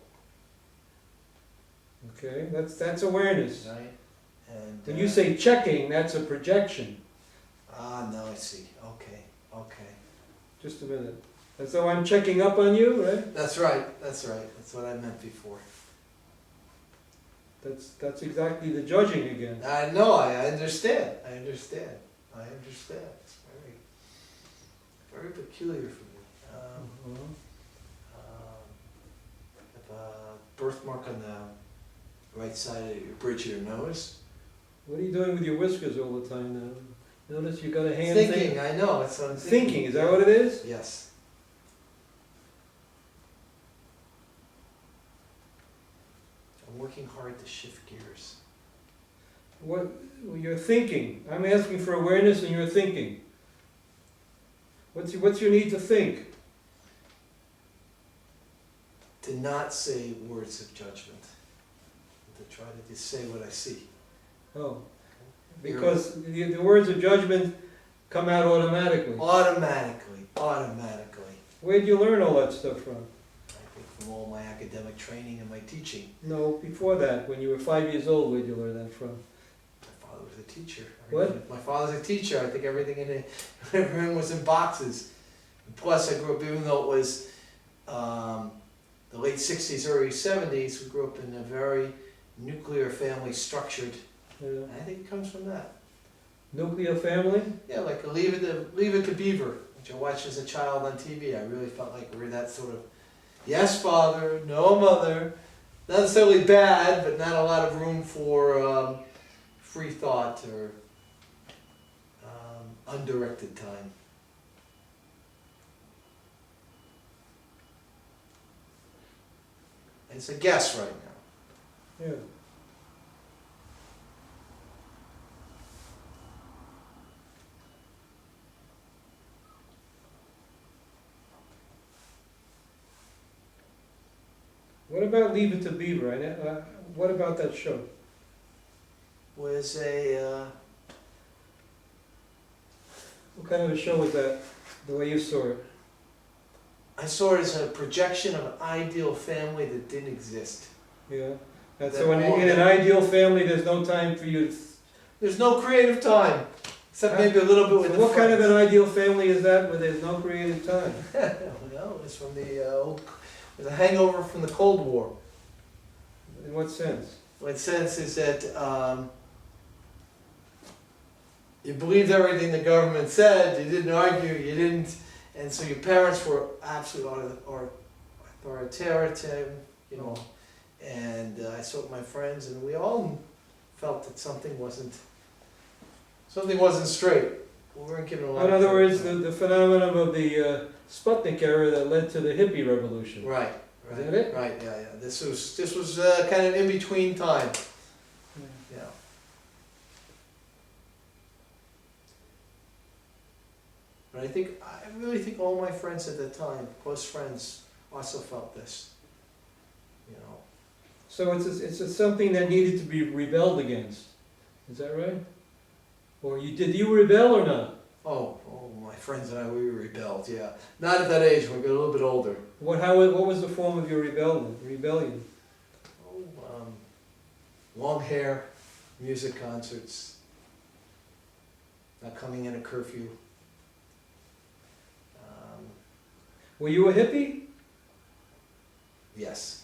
Okay, that's awareness. Right? And When you say checking, that's a projection. ah, no, I see. Okay, okay. Just a minute. As though I'm checking up on you, right? That's right, that's right. That's what I meant before. That's exactly the judging again. I know, I understand. I understand. I understand. It's very peculiar for me. Mhm. Have a birthmark on the right side of your bridge of your nose. What are you doing with your whiskers all the time now? Notice you got a hand Thinking, thing? I know, that's what I'm Thinking, is that what it is? Yes. I'm working hard to shift gears. What, you're thinking. I'm asking for awareness and you're thinking. What's your need to think? To not say words of judgment. To try to just say what I see. Oh, because the words of judgment come out automatically. Automatically. Where'd you learn all that stuff from? I think from all my academic training and my teaching. No, before that, when you were 5 years old, where'd you learn that from? My father was a teacher. What? My father's a teacher. I think everything was in boxes. And plus, I grew up, even though it was the late 60s, early 70s, we grew up in a very nuclear family structured. Yeah. I think it comes from that. Nuclear family? Yeah, like Leave It to Beaver, which I watched as a child on TV. I really felt like we were that sort of, yes father, no mother. Not necessarily bad, but not a lot of room for free thought or undirected time. It's a guess right now. Yeah. What about Leave It to Beaver? What about that show? Was a What kind of a show was that, the way you saw it? I saw it as a projection of an ideal family that didn't exist. Yeah. And so in an ideal family, there's no time for you to... There's no creative time, except maybe a little bit with So the what kind of friends. an ideal family is that where there's no creative time? Well, it's from the old, it was a hangover from the Cold War. In what sense? What sense is that you believed everything the government said, you didn't argue, you didn't, and so your parents were absolutely authoritarian, you know, and I saw it with my friends, and we all felt that something wasn't straight. We weren't given a lot In of other words, time. the phenomenon of the Sputnik era that led to the hippie revolution. Right. Is that it? Right, yeah. This was kind of in between time. Yeah. But I really think all my friends at the time, close friends, also felt this. You know. So it's something that needed to be rebelled against. Is that right? Or did you rebel or not? Oh, my friends and I, we rebelled. Yeah, not at that age. We got a little bit older. What was the form of your rebellion? Oh, long hair, music concerts, not coming in at curfew. Were you a hippie? Yes.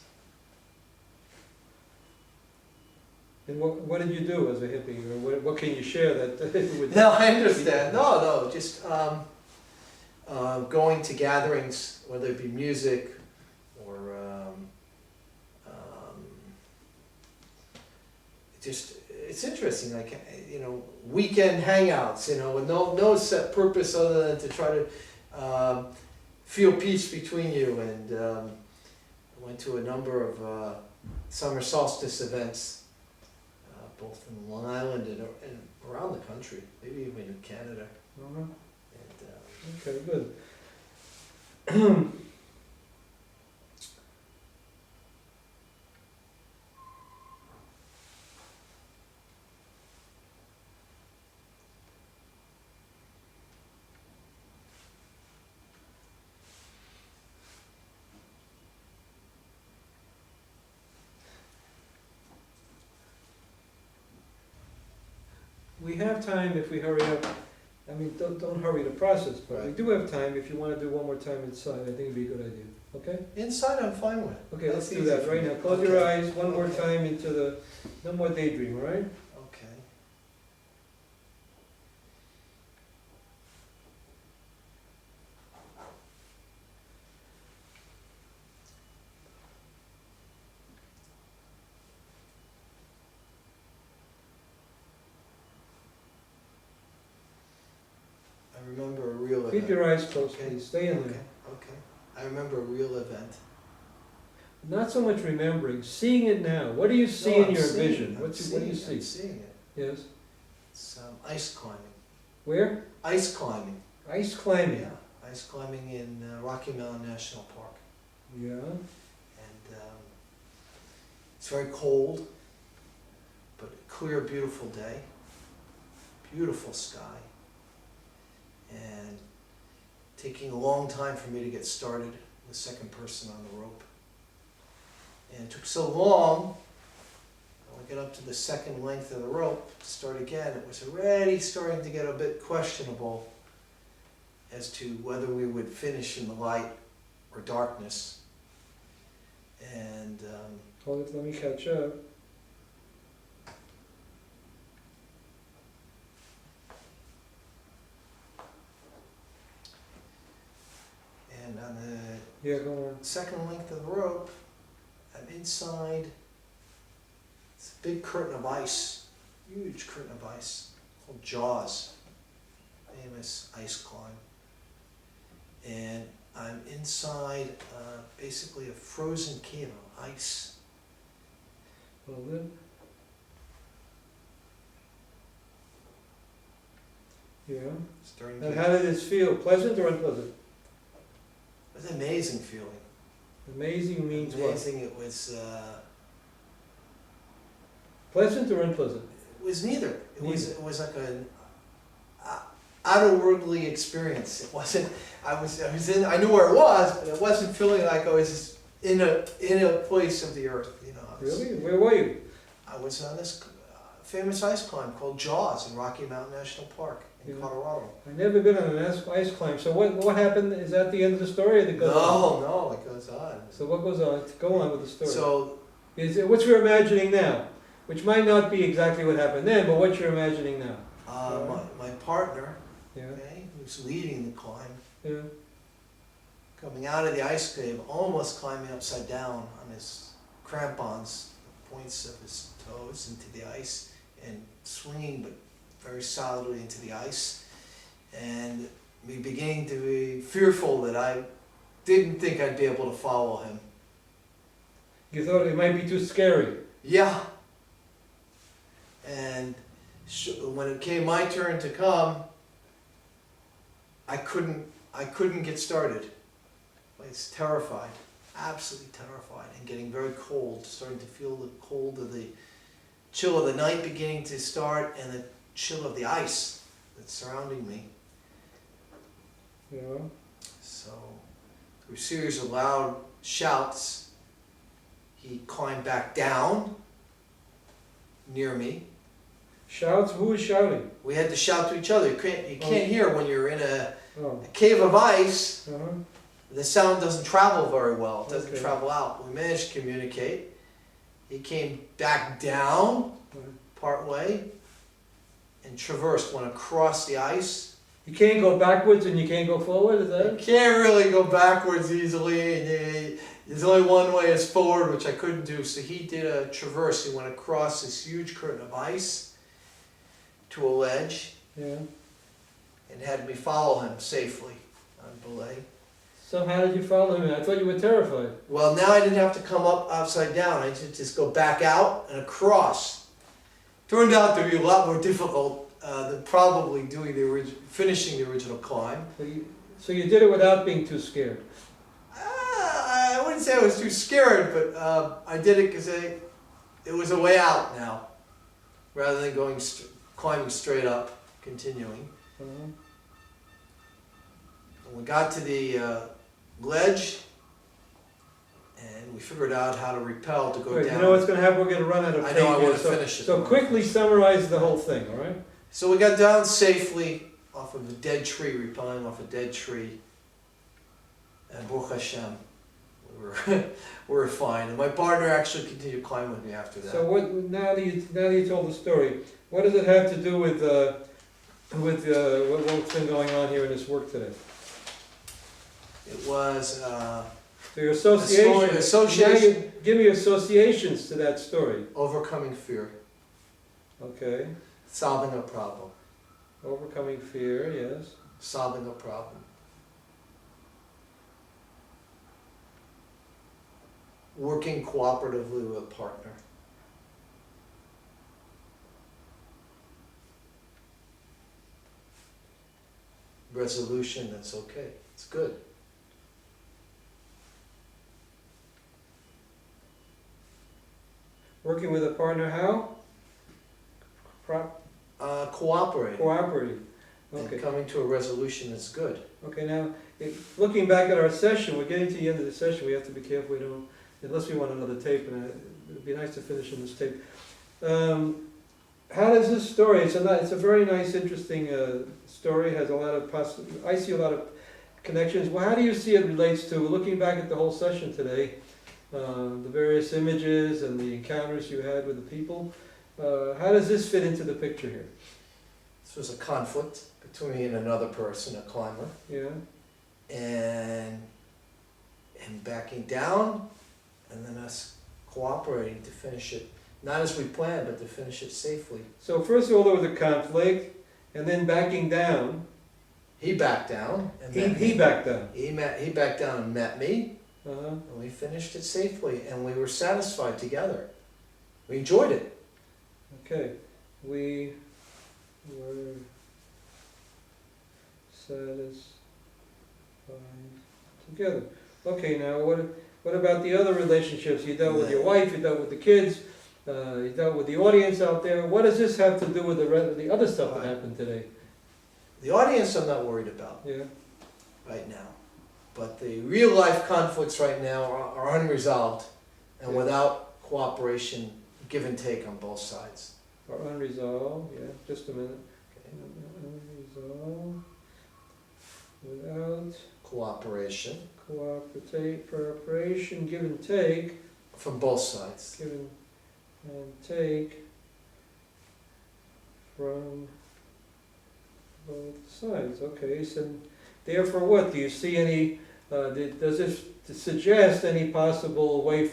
And what did you do as a hippie? Or what can you share that would... No, I understand. No, just going to gatherings, whether it be music or just, it's interesting, like, you know, weekend hangouts, you know, with no set purpose other than to try to feel peace between you. And I went to a number of summer solstice events, both in Long Island and around the country, maybe even in Canada. Uh-huh. And, Okay, good. We have time if we hurry up I mean, don't hurry the process, but we Right. do have time. If you want to do one more time inside, I think it'd be a good idea. Okay? Inside, I'm fine with. Okay, let's That's do easy that for right me. now. Close your Okay. eyes one more Okay. time into the, no more daydream, all right? Okay. I remember a real event. Keep your eyes closed, Okay. please. Stay in Okay, there. okay. I remember a real event. Not so much remembering, seeing it now. What do you see No, in I'm your seeing vision? it. What do you I'm see? seeing it. Yes. It's ice climbing. Where? Ice climbing. Ice climbing. Yeah, ice climbing in Rocky Mountain National Park. Yeah. And it's very cold, but a clear, beautiful day. Beautiful sky. And taking a long time for me to get started, the second person on the rope. And it took so long, when I get up to the second length of the rope to start again, it was already starting to get a bit questionable as to whether we would finish in the light or darkness. And Hold it, let me catch up. on the Yeah, go on. second length of the rope, I'm inside this big curtain of ice, huge curtain of ice, called Jaws, famous ice climb. And I'm inside basically a frozen cave of ice. Hold it. Yeah. Starting And to how did this feel? Pleasant or unpleasant? it was an amazing feeling. Amazing means what? Amazing, it was Pleasant or unpleasant? neither. It Neither. was like an otherworldly experience. It wasn't. I was in. I knew where it was, but it wasn't feeling like I was in a place of the earth. You know. Really? Where were you? I was on this famous ice climb called Jaws in Rocky Mountain National Park in Yeah. Colorado. I've never been on an ice climb. So what happened? Is that the end of the story or did it go on? No, it goes on. So what goes on? Go on with the story. So What you're imagining now, which might not be exactly what happened then, but what you're imagining now. my partner, Yeah. okay, who's leading the climb, Yeah. coming out of the ice cave, almost climbing upside down on his crampons, the points of his toes into the ice, and swinging but very solidly into the ice, and me beginning to be fearful that I didn't think I'd be able to follow him. You thought it might be too scary. Yeah. And when it came my turn to come, I couldn't get started. I was terrified, absolutely terrified, and getting very cold, starting to feel the cold of the chill of the night beginning to start, and the chill of the ice that's surrounding me. Yeah. So, through a series of loud shouts, he climbed back down near me. Shouts? Who was shouting? We had to shout to each other. You can't hear when you're in a Oh. cave of ice. Uh-huh. The sound doesn't travel very well. It doesn't Okay. travel out. We managed to communicate. He came back down Right. part way and traversed, went across the ice. You can't go backwards and you can't go forward, is that You it? can't really go backwards easily, and there's only one way is forward, which I couldn't do. So he did a traverse. He went across this huge curtain of ice to a ledge Yeah. and had me follow him safely on belay. So how did you follow him? I thought you were terrified. Well, now I didn't have to come up upside down. I could just go back out and across. Turned out to be a lot more difficult than probably doing finishing the original climb. So you did it without being too scared. I wouldn't say I was too scared, but I did it because it was a way out now, rather than climbing straight up, continuing. Uh-huh. When we got to the ledge, and we figured out how to rappel to go Right, down. you know what's going to happen? We're going to run out of I tape know, I here, want to so- finish it. So quickly summarize the whole thing, all right? So we got down safely off of a dead tree, rappelling off a dead tree. And Baruch Hashem, we were fine. And my partner actually continued climbing with me after that. So what, now that you told the story, what does it have to do with what's been going on here in this work today? It was So your association, give me associations to that story. overcoming fear, Okay, solving a problem, overcoming fear, yes. solving a problem. Working cooperatively with a partner. Resolution, that's okay, it's good. Working with a partner, how? Cooperating. Cooperating. Okay. And coming to a resolution that's good. Okay, now, looking back at our session, we're getting to the end of the session, we have to be careful we don't, unless we want another tape, and it'd be nice to finish in this tape. How does this story, it's a very nice, interesting story, has a lot of I see a lot of connections. Well, how do you see it relates to, looking back at the whole session today, the various images and the encounters you had with the people, how does this fit into the picture here? This was a conflict between me and another person, a climber. Yeah. And backing down, and then us cooperating to finish it, not as we planned, but to finish it safely. So first of all, there was a conflict, and then backing down. He backed down. And He backed down. He backed down and met me, Uh-huh. and we finished it safely, and we were satisfied together. We enjoyed it. Okay, we were satisfied together. Okay, now what about the other relationships? You dealt with your wife, you dealt with the kids, you dealt with the audience out there. What does this have to do with the other stuff that happened today? The audience I'm not worried about Yeah. right now. But the real life conflicts right now are unresolved, and Yeah. without cooperation, give and take on both sides. Or unresolved, yeah, just a minute. Okay. Unresolved, without Cooperation cooperation, give and take, from both sides. give and take from both sides. Okay, so therefore what? Do you see any, does this suggest any possible way